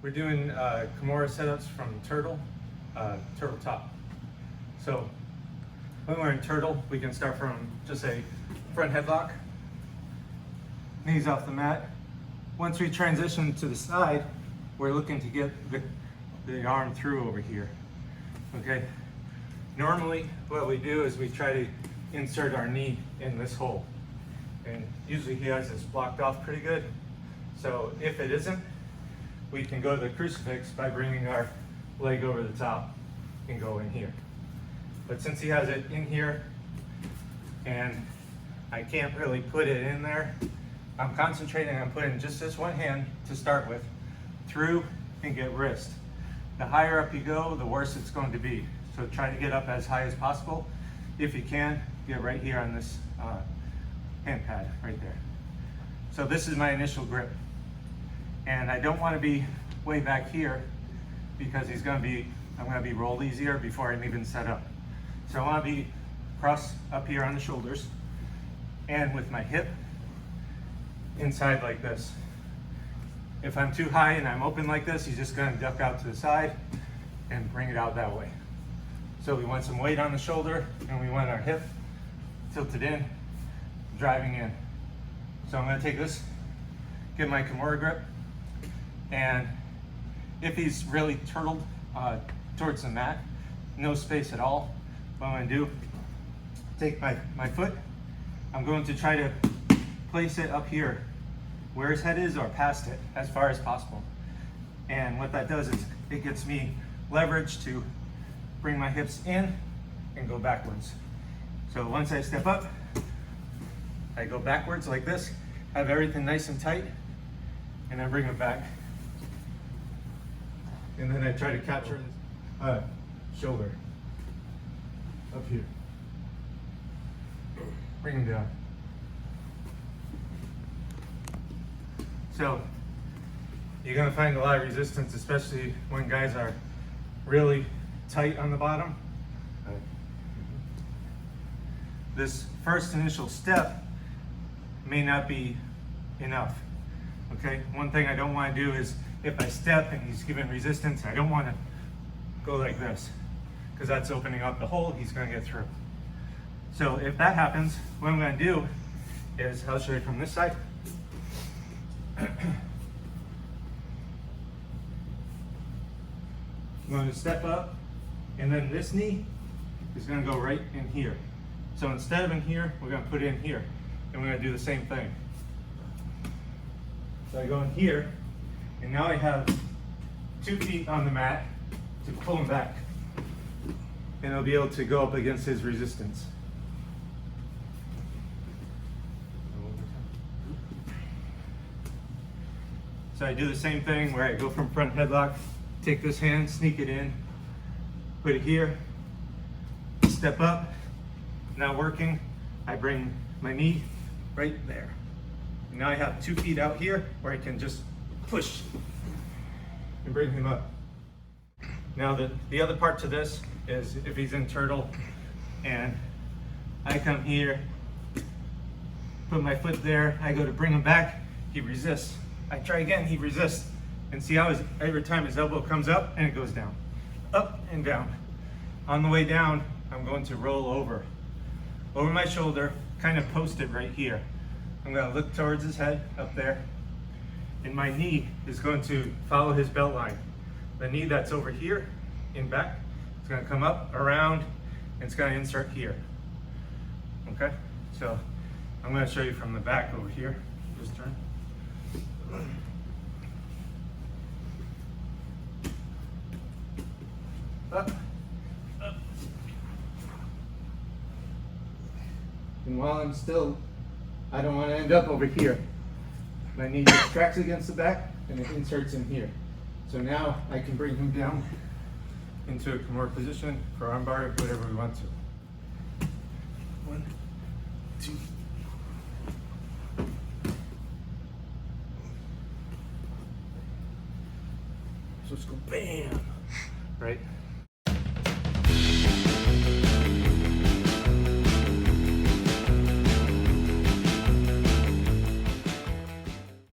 We're doing Kimura setups from turtle top. So when we're in turtle, we can start from just a front headlock, knees off the mat. Once we transition to the side, we're looking to get the arm through over here, okay? Normally, what we do is we try to insert our knee in this hole. And usually he has this blocked off pretty good. So if it isn't, we can go to the crucifix by bringing our leg over the top and go in here. But since he has it in here and I can't really put it in there, I'm concentrating on putting just this one hand to start with through and get wrist. The higher up you go, the worse it's going to be. So try to get up as high as possible. If you can, get right here on this hand pad right there. So this is my initial grip. And I don't want to be way back here because I'm going to be rolled easier before I'm even set up. So I want to be cross up here on the shoulders and with my hip inside like this. If I'm too high and I'm open like this, he's just going to duck out to the side and bring it out that way. So we want some weight on the shoulder and we want our hip tilted in, driving in. So I'm going to take this, get my Kimura grip, and if he's really turtled towards the mat, no space at all, what I'm going to do, take my foot, I'm going to try to place it up here where his head is or past it as far as possible. And what that does is it gets me leverage to bring my hips in and go backwards. So once I step up, I go backwards like this, have everything nice and tight, and I bring it back. And then I try to capture this shoulder up here. Bring him down. So you're gonna find a lot of resistance, especially when guys are really tight on the bottom. This first initial step may not be enough, okay? One thing I don't want to do is if I step and he's giving resistance, I don't want to go like this because that's opening up the hole he's going to get through. So if that happens, what I'm going to do is, I'll show you from this side. I'm going to step up and then this knee is going to go right in here. So instead of in here, we're going to put it in here and we're going to do the same thing. So I go in here and now I have 2 feet on the mat to pull him back and I'll be able to go up against his resistance. So I do the same thing where I go from front headlock, take this hand, sneak it in, put it here, step up, not working, I bring my knee right there. And now I have 2 feet out here where I can just push and bring him up. Now the other part to this is if he's in turtle and I come here, put my foot there, I go to bring him back, he resists. I try again, he resists. And see how every time his elbow comes up and it goes down. Up and down. On the way down, I'm going to roll over my shoulder, kind of post it right here. I'm going to look towards his head up there, and my knee is going to follow his belt line. The knee that's over here in back, it's going to come up, around, and it's going to insert here. Okay? So I'm going to show you from the back over here. Just turn. Up, up. And while I'm still, I don't want to end up over here. My knee just tracks against the back and it inserts in here. So now I can bring him down into a Kimura position for armbar, whatever we want to. 1, 2. So let's go bam, right?